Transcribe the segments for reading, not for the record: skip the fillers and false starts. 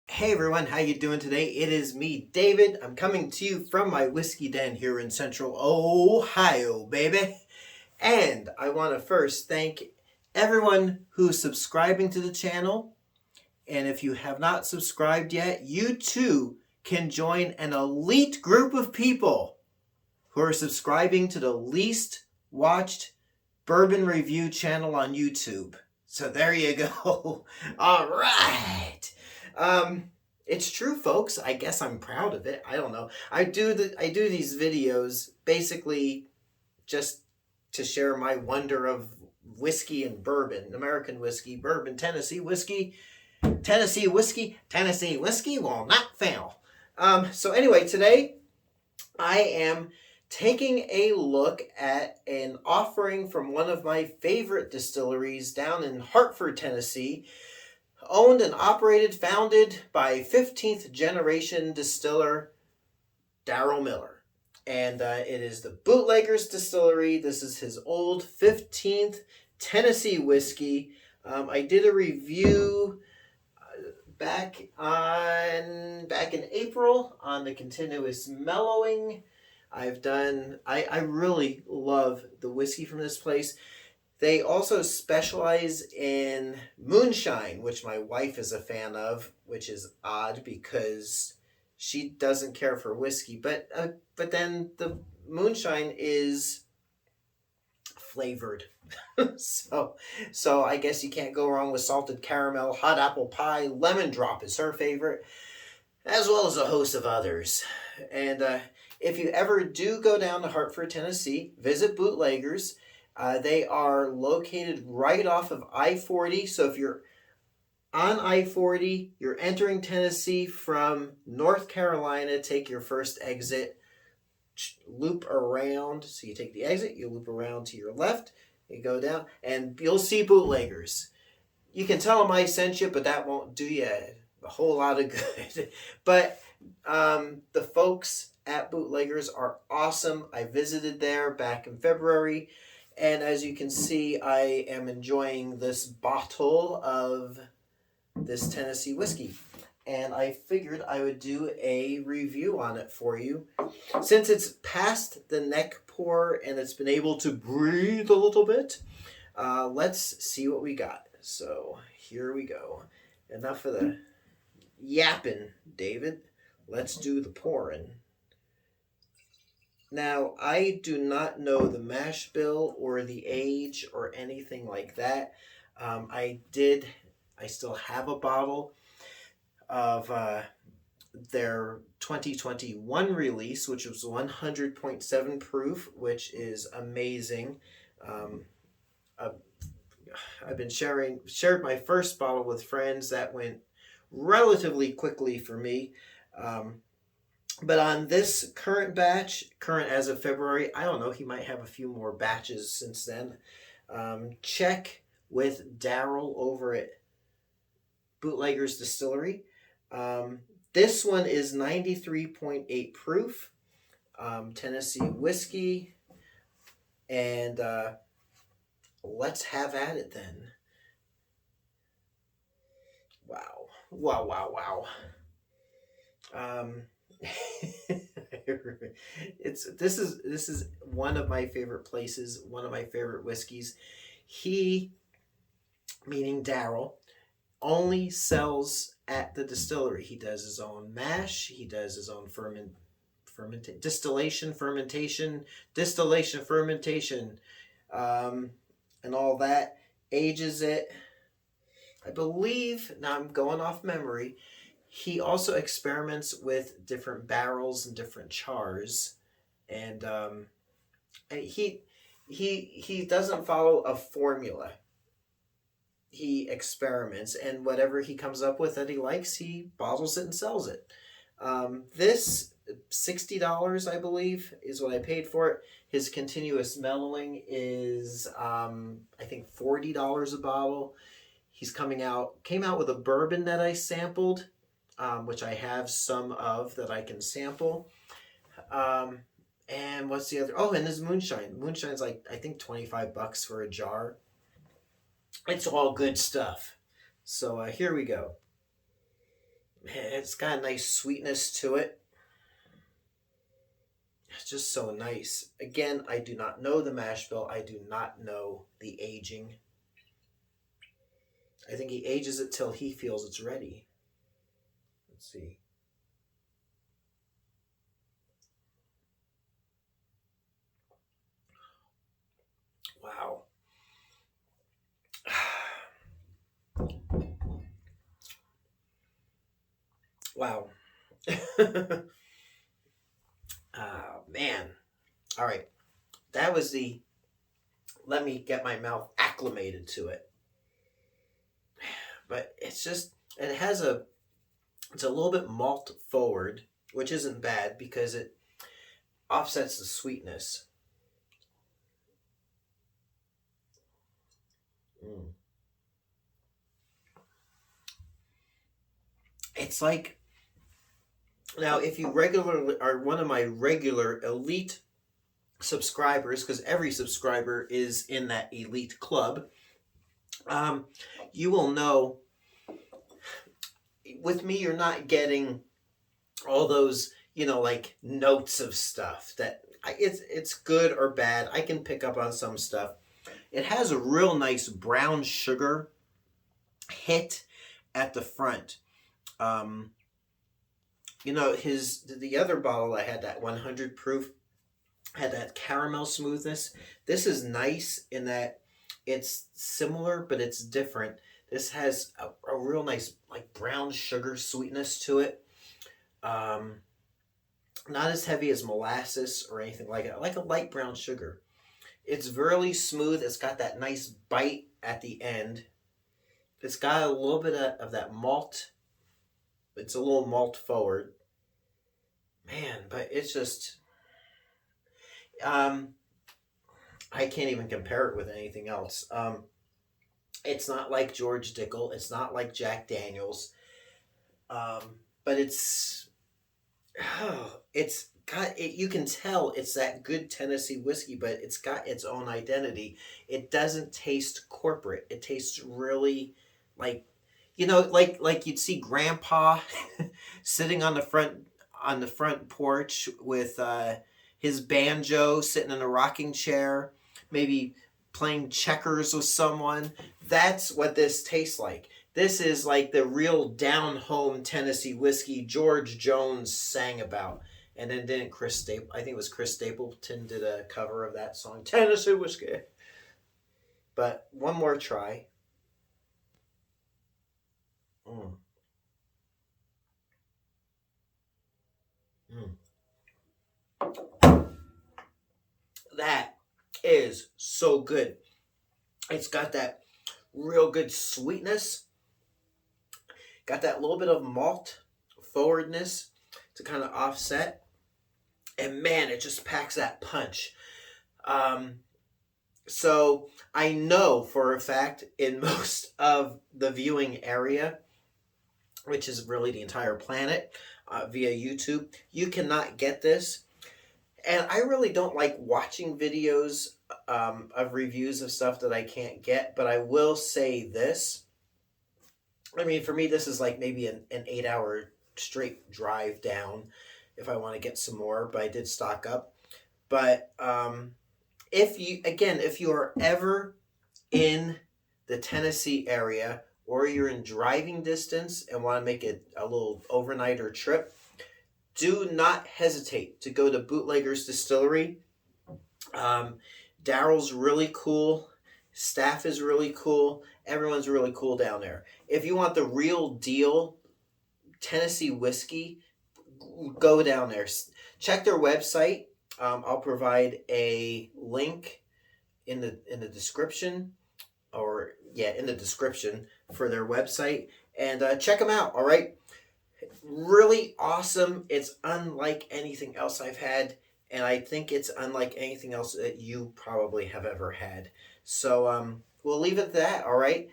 Hey everyone, how you doing today? It is me, David. I'm coming to you from my whiskey den here in Central Ohio, baby. And I want to first thank everyone who's subscribing to the channel. And if you have not subscribed yet, you too can join an elite group of people who are subscribing to the least watched bourbon review channel on YouTube. So there you go. All right. It's true, folks. I guess I'm proud of it. I don't know. I do these videos basically just to share my wonder of whiskey and bourbon, American whiskey, bourbon, Tennessee whiskey, Tennessee whiskey, Tennessee whiskey will not fail. So anyway, today I am taking a look at an offering from one of my favorite distilleries down in Hartford, Tennessee, owned and operated, founded by 15th generation distiller Darrell Miller. And it is the Bootleggers Distillery. This is his old 15th Tennessee whiskey. I did a review back in April on the continuous mellowing. I really love the whiskey from this place. They also specialize in moonshine, which my wife is a fan of, which is odd because she doesn't care for whiskey. But then the moonshine is flavored, so I guess you can't go wrong with salted caramel, hot apple pie, lemon drop is her favorite, as well as a host of others. And if you ever do go down to Hartford, Tennessee, visit Bootleggers. They are located right off of I-40. So if you're on I-40, you're entering Tennessee from North Carolina, take your first exit, loop around. So you take the exit, you loop around to your left, you go down, and you'll see Bootleggers. You can tell them I sent you, but that won't do you a whole lot of good. But the folks at Bootleggers are awesome. I visited there back in February. And as you can see, I am enjoying this bottle of this Tennessee whiskey. And I figured I would do a review on it for you. Since it's past the neck pour and it's been able to breathe a little bit, let's see what we got. So here we go. Enough of the yapping, David. Let's do the pouring. Now, I do not know the mash bill or the age or anything like that. I still have a bottle of their 2021 release, which was 100.7 proof, which is amazing. I've been shared my first bottle with friends. That went relatively quickly for me. But on this current batch, current as of February, I don't know, he might have a few more batches since then. Check with Darrell over at Bootleggers Distillery. This one is 93.8 proof, Tennessee whiskey, and let's have at it then. Wow. This is one of my favorite places, one of my favorite whiskeys. He, meaning Darrell, only sells at the distillery. He does his own mash. He does his own distillation, fermentation, and all that. Ages it. I believe, now I'm going off memory, he also experiments with different barrels and different chars, and he doesn't follow a formula. He experiments, and whatever he comes up with that he likes, he bottles it and sells it. This $60, I believe, is what I paid for it. His continuous mellowing is I think $40 a bottle. He's came out with a bourbon that I sampled, which I have some of that I can sample. And what's the other? Oh, and this moonshine. Moonshine's like, I think $25 for a jar. It's all good stuff. So here we go. Man, it's got a nice sweetness to it. It's just so nice. Again, I do not know the mash bill. I do not know the aging. I think he ages it till he feels it's ready. Let's see. Wow. Wow. Oh, man. All right. That was the, let me get my mouth acclimated to it. But it's just, it has a, it's a little bit malt forward, which isn't bad because it offsets the sweetness. Mm. It's like, now if you regularly are one of my regular elite subscribers, because every subscriber is in that elite club, you will know with me you're not getting all those, like notes of stuff that it's good or bad. I can pick up on some stuff. It has a real nice brown sugar hit at the front. The other bottle I had, that 100 proof, had that caramel smoothness. This is nice in that it's similar, but it's different. This has a real nice like brown sugar sweetness to it. Not as heavy as molasses or anything like it. Like a light brown sugar. It's really smooth. It's got that nice bite at the end. It's got a little bit of that malt. It's a little malt forward. Man, but it's just... I can't even compare it with anything else. It's not like George Dickel. It's not like Jack Daniels. But it's got it. You can tell it's that good Tennessee whiskey, but it's got its own identity. It doesn't taste corporate. It tastes really like, like you'd see Grandpa sitting on the front porch with his banjo, sitting in a rocking chair, maybe playing checkers with someone. That's what this tastes like. This is like the real down-home Tennessee whiskey George Jones sang about. And then didn't I think it was Chris Stapleton did a cover of that song, Tennessee Whiskey. But one more try. Mm. Mm. That is so good. It's got that real good sweetness. Got that little bit of malt forwardness to kind of offset. And man, it just packs that punch. So I know for a fact in most of the viewing area, which is really the entire planet, via YouTube, you cannot get this. And I really don't like watching videos of reviews of stuff that I can't get, but I will say this. I mean, for me, this is like maybe an 8-hour straight drive down if I want to get some more, but I did stock up. But if you are ever in the Tennessee area or you're in driving distance and want to make it a little overnighter trip, do not hesitate to go to Bootleggers Distillery. Daryl's really cool. Staff is really cool. Everyone's really cool down there. If you want the real deal Tennessee whiskey, go down there. Check their website. I'll provide a link in the description, in the description for their website, and check them out. All right, really awesome. It's unlike anything else I've had, and I think it's unlike anything else that you probably have ever had. So we'll leave it at that. All right.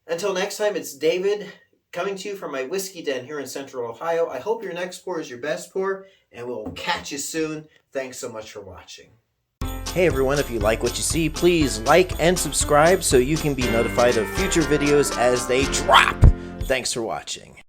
Until next time, it's David coming to you from my whiskey den here in Central Ohio. I hope your next pour is your best pour, and we'll catch you soon. Thanks so much for watching. Hey everyone, if you like what you see, please like and subscribe so you can be notified of future videos as they drop. Thanks for watching.